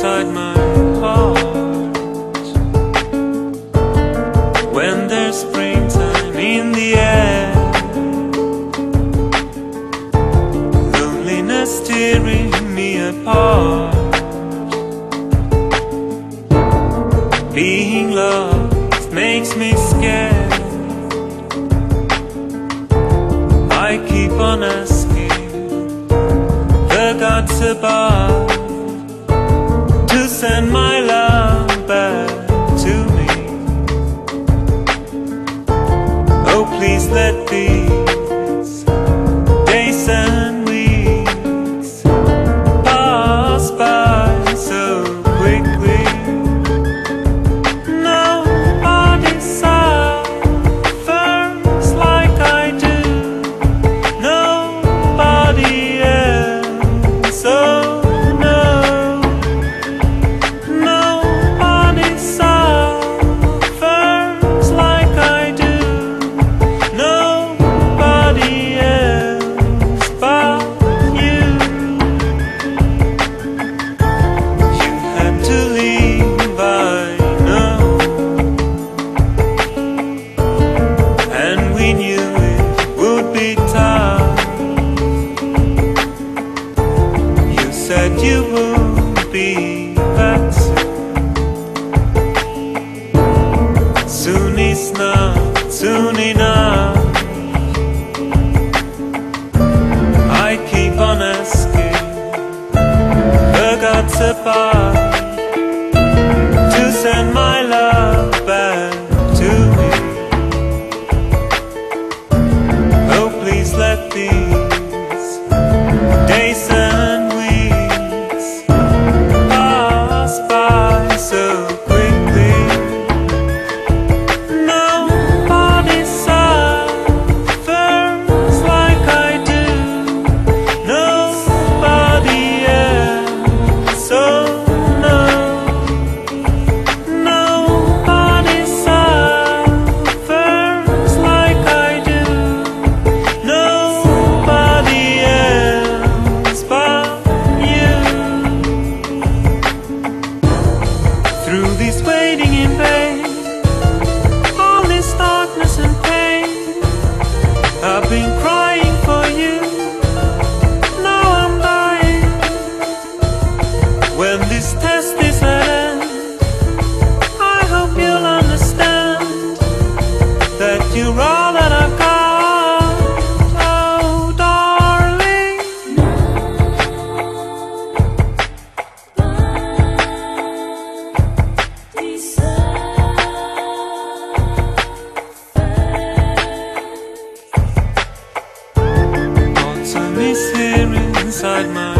inside my heart. When there's springtime in the air, loneliness tearing me apart. Being loved makes me scared. I keep on asking the gods above to send my love back to me. Oh, please let these days and weeks pass by so quickly. Nobody suffers like I do, nobody else. Oh, said you would be back soon. Soon is not soon enough. I keep on asking the gods above to send my love back to me. Oh, please let these days and so quickly. Nobody suffers like I do, nobody else. So no, nobody suffers like I do, nobody else but you. Through this waiting in vain, all this darkness and pain, I've been crying for you. Now I'm dying. When this test is at end, I hope you'll understand that you're all that I've got. Oh, darling. Autumn is here inside my